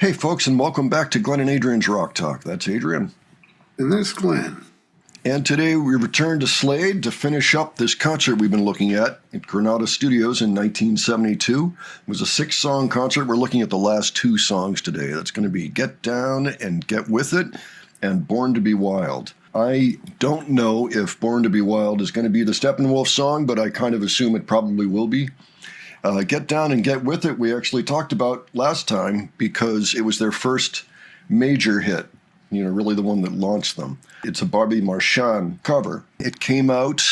Hey folks, and welcome back to Glenn and Adrian's Rock Talk. That's Adrian. And that's Glenn. And today we return to Slade to finish up this concert we've been looking at Granada Studios in 1972. It was a 6-song concert. We're looking at the last 2 songs today. That's going to be Get Down and Get With It and Born to Be Wild. I don't know if Born to Be Wild is going to be the Steppenwolf song, but I kind of assume it probably will be. Get Down and Get With It we actually talked about last time because it was their first major hit, really the one that launched them. It's a Bobby Marchand cover. It came out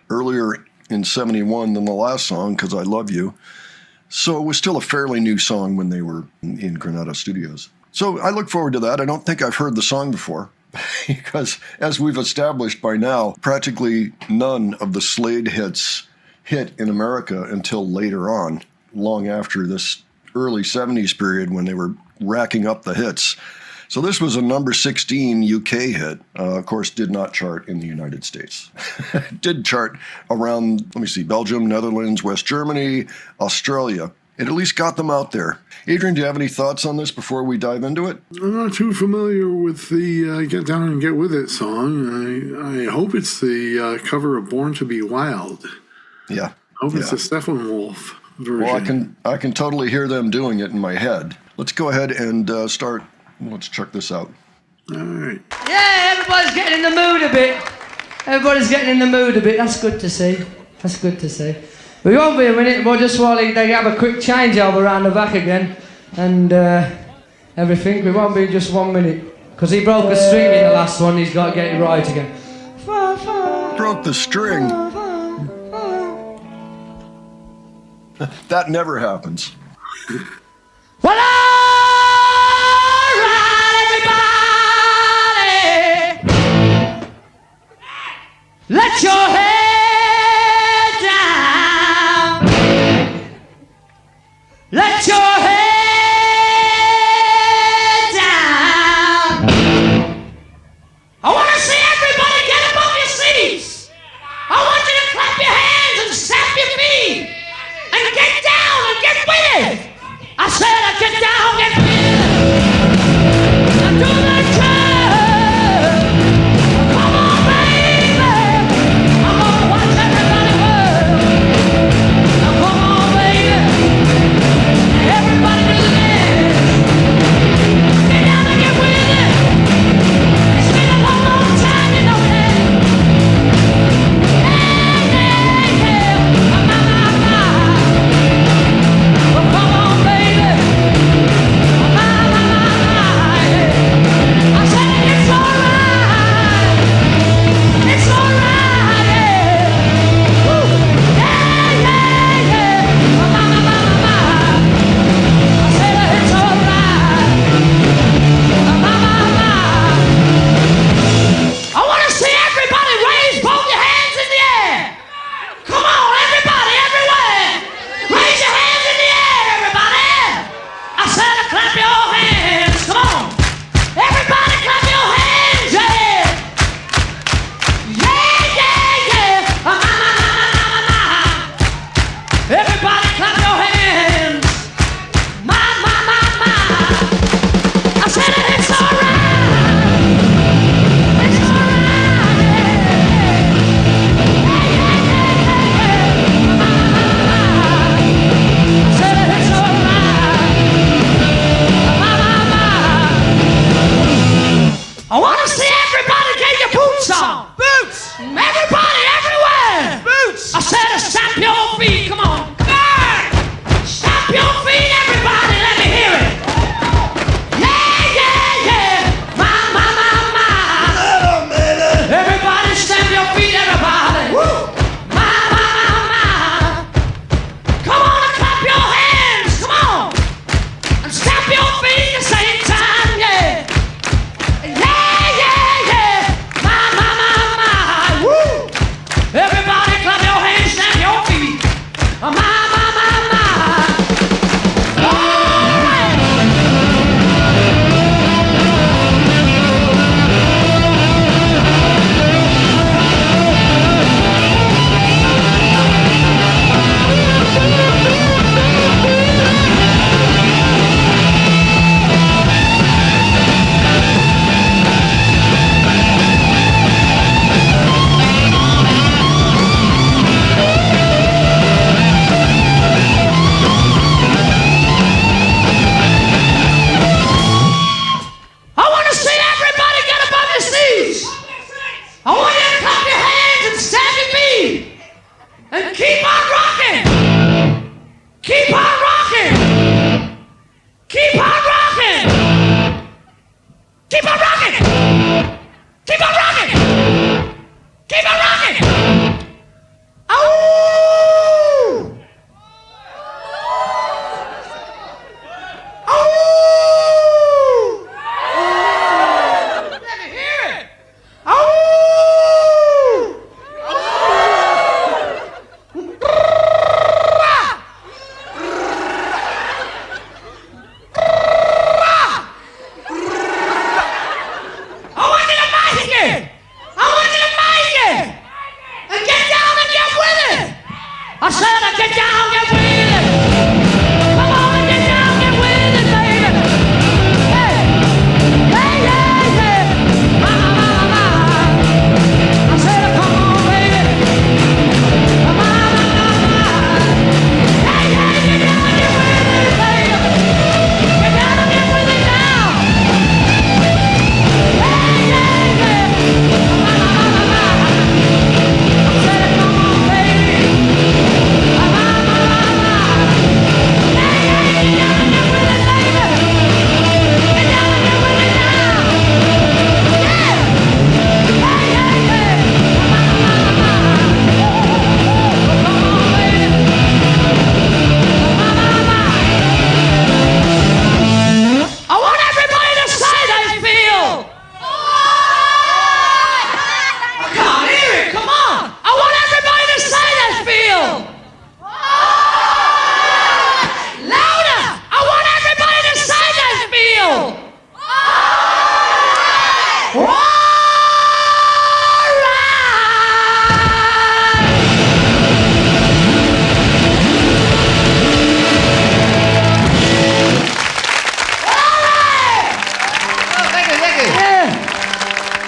earlier in 71 than the last song, Because I Love You. So it was still a fairly new song when they were in Granada Studios. So I look forward to that. I don't think I've heard the song before because, as we've established by now, practically none of the Slade hits hit in America until later on, long after this early 70s period when they were racking up the hits. So this was a number 16 UK hit. Of course, did not chart in the United States. It did chart around, Belgium, Netherlands, West Germany, Australia. It at least got them out there. Adrian, do you have any thoughts on this before we dive into it? I'm not too familiar with the Get Down and Get With It song. I hope it's the cover of Born to Be Wild. Yeah. I hope it's the Steppenwolf version. Well, I can totally hear them doing it in my head. Let's go ahead and start. Let's check this out. All right. Yeah, everybody's getting in the mood a bit. That's good to see. We won't be a minute. We'll just while they have a quick changeover around the back again and everything. We won't be just 1 minute because he broke a string in the last one. He's got to get it right again. Broke the string. That never happens. Well, all right, everybody, let your head down. Let your head down. I want to see everybody get up off your seats. I want you to clap your hands and stamp your feet. And get down and get with it. I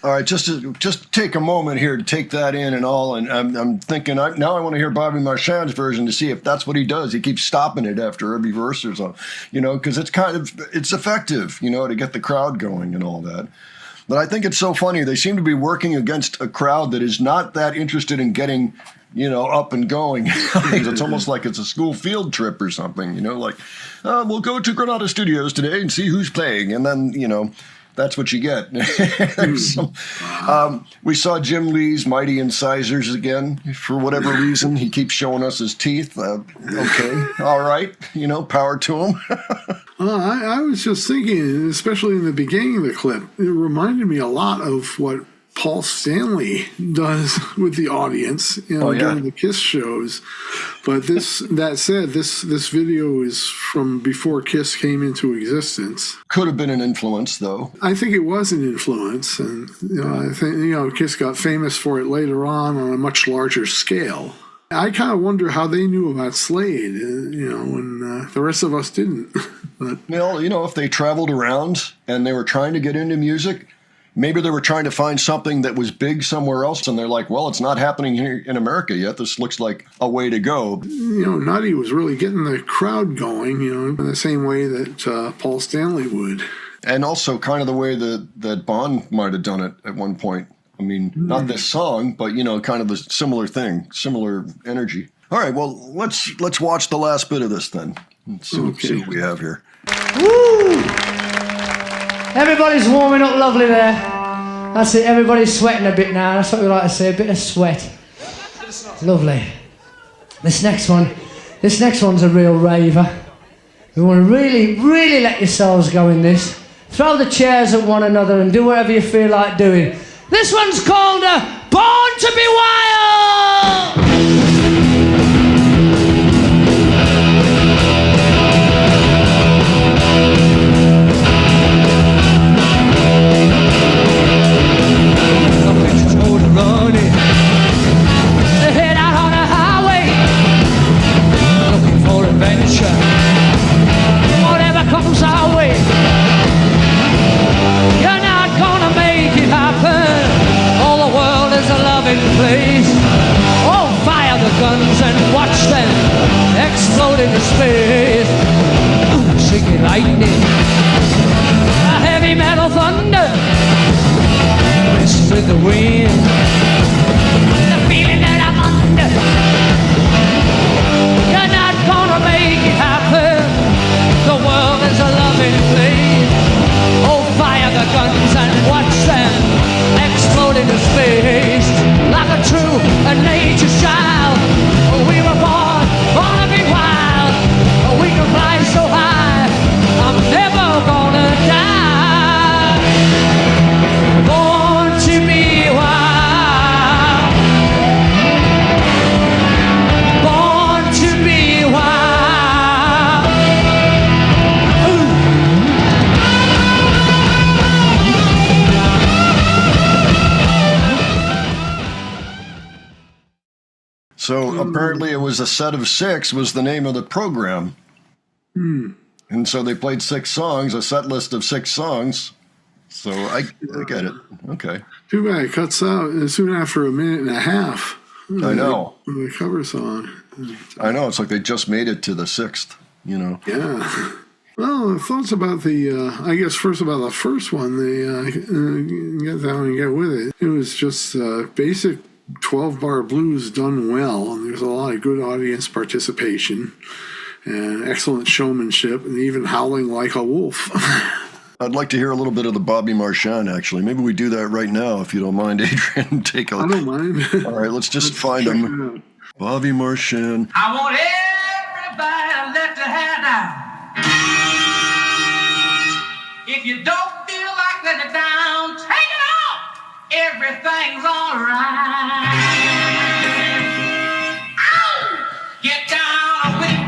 All right, just take a moment here to take that in and all, and I'm thinking now I want to hear Bobby Marchand's version to see if that's what he does. He keeps stopping it after every verse or so, because it's effective, to get the crowd going and all that. But I think it's so funny. They seem to be working against a crowd that is not that interested in getting, up and going. It's almost like it's a school field trip or something, we'll go to Granada Studios today and see who's playing. And then, that's what you get. We saw Jim Lee's Mighty Incisors again. For whatever reason, he keeps showing us his teeth. Okay, all right, power to him. I was just thinking, especially in the beginning of the clip, it reminded me a lot of what Paul Stanley does with the audience, during the Kiss shows. But that said, this video is from before Kiss came into existence. Could have been an influence, though. I think it was an influence, and I think Kiss got famous for it later on a much larger scale. I kind of wonder how they knew about Slade, when the rest of us didn't. But, if they traveled around and they were trying to get into music, maybe they were trying to find something that was big somewhere else, and they're like, well, it's not happening here in America yet. This looks like a way to go. Nutty was really getting the crowd going, in the same way that Paul Stanley would. And also kind of the way that Bond might have done it at one point. I mean, not this song, but, kind of a similar thing, similar energy. All right, well, let's watch the last bit of this then. Let's see what we have here. Woo! Everybody's warming up lovely there. That's it, everybody's sweating a bit now. That's what we like to say, a bit of sweat. Lovely. This next one's a real raver. You want to really, really let yourselves go in this. Throw the chairs at one another and do whatever you feel like doing. This one's called Born to Be Wild! Guns and watch them explode into space. Shaking lightning, a heavy metal thunder, mixed with the wind. The feeling that I'm under, you're not gonna make it happen. The world is a loving place. Oh, fire the guns and watch them explode into space. Like a true nature's child, we were born to be wild. We can fly so high, I'm never gonna die. Born to be wild. Born to be wild. So apparently it was a set of 6 was the name of the program. And so they played 6 songs, a set list of 6 songs. So I get it. Okay. Too bad it cuts out soon after a minute and a half. I know. The cover song. I know. It's like they just made it to the 6th, Yeah. Well, thoughts about I guess first about the first one, Get Down and Get With It. It was just basic 12-bar blues done well, and there's a lot of good audience participation and excellent showmanship, and even howling like a wolf. I'd like to hear a little bit of the Bobby Marchand, actually. Maybe we do that right now, if you don't mind, Adrian. Take a look. I don't mind. All right, let's find him. Bobby Marchand. I want everybody to let their hair down. If you don't feel like letting it down, take it off. Everything's all right. Ow! Get down with it.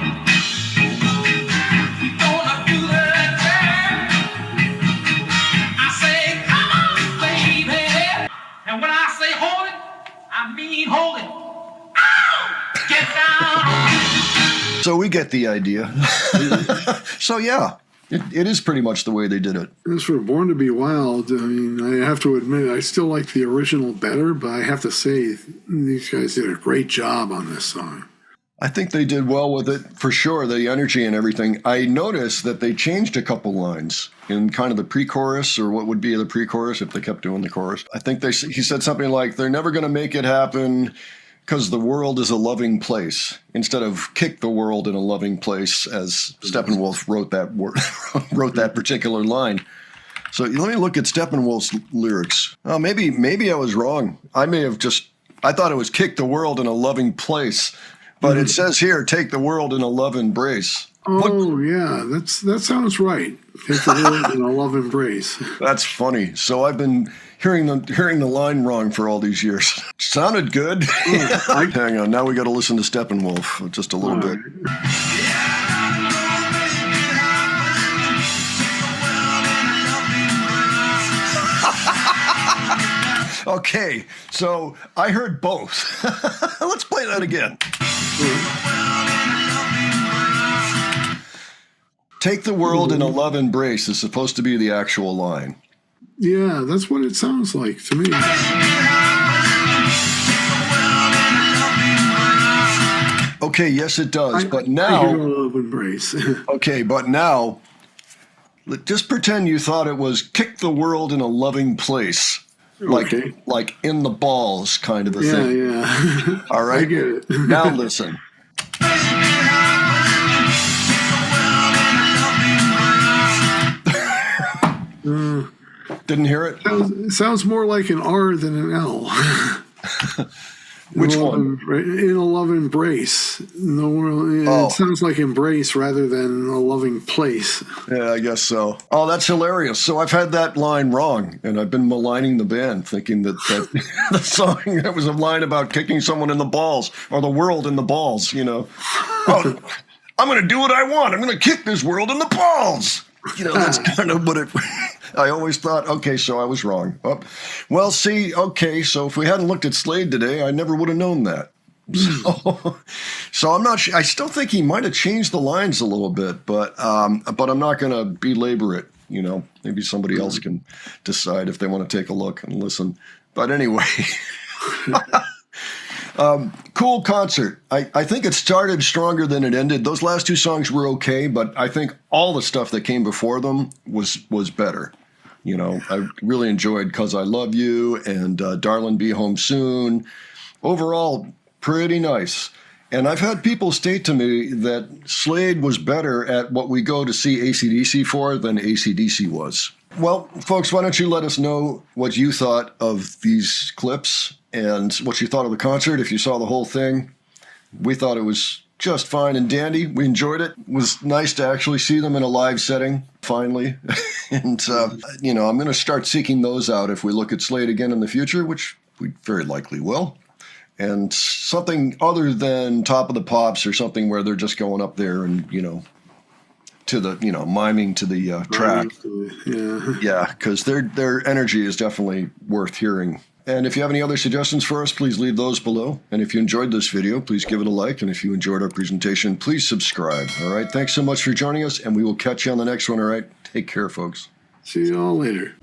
Gonna do the turn. I say, come on, baby. And when I say hold it, I mean hold it. Ow! Get down. So we get the idea. So yeah, It is pretty much the way they did it. As for Born to Be Wild, I mean, I have to admit, I still like the original better, but I have to say, these guys did a great job on this song. I think they did well with it, for sure, the energy and everything. I noticed that they changed a couple lines in kind of the pre-chorus, or what would be the pre-chorus if they kept doing the chorus. I think he said something like, they're never going to make it happen because the world is a loving place, instead of kick the world in a loving place, as Steppenwolf wrote that particular line. So let me look at Steppenwolf's lyrics. Oh, maybe I was wrong. I thought it was kick the world in a loving place. But it says here, take the world in a love embrace. Oh, yeah, that sounds right. Take the world in a love embrace. That's funny. So I've been hearing the line wrong for all these years. Sounded good. Hang on, now we got to listen to Steppenwolf just a little bit. Okay, so I heard both. Let's play that again. Take the world in a love embrace is supposed to be the actual line. Yeah, that's what it sounds like to me. Okay, yes it does, but now... I hear a love embrace. Okay, but now, just pretend you thought it was kick the world in a loving place. Like in the balls kind of a thing. Yeah. All right? I get it. Now listen. Didn't hear it? It sounds more like an R than an L. Which one? In a love embrace. It sounds like embrace rather than a loving place. Yeah, I guess so. Oh, that's hilarious. So I've had that line wrong, and I've been maligning the band, thinking that the song, that was a line about kicking someone in the balls, or the world in the balls, you know. Oh, I'm going to do what I want. I'm going to kick this world in the balls. You know, that's kind of what it... I always thought, okay, so I was wrong. Oh, well, see, okay, so if we hadn't looked at Slade today, I never would have known that. So I'm not sure. I still think he might have changed the lines a little bit, but I'm not going to belabor it. You know, maybe somebody else can decide if they want to take a look and listen. But anyway, cool concert. I think it started stronger than it ended. Those last two songs were okay, but I think all the stuff that came before them was better. You know, I really enjoyed 'Cause I Love You and Darlin' Be Home Soon. Overall, pretty nice. And I've had people state to me that Slade was better at what we go to see AC/DC for than AC/DC was. Well, folks, why don't you let us know what you thought of these clips and what you thought of the concert, if you saw the whole thing. We thought it was just fine and dandy. We enjoyed it. It was nice to actually see them in a live setting, finally. And, you know, I'm going to start seeking those out if we look at Slade again in the future, which we very likely will. And something other than Top of the Pops, or something where they're just going up there and, you know, to the, you know, miming to the track. Yeah, because their energy is definitely worth hearing. And if you have any other suggestions for us, please leave those below. And if you enjoyed this video, please give it a like. And if you enjoyed our presentation, please subscribe. All right. Thanks so much for joining us, and we will catch you on the next one. All right. Take care, folks. See you all later.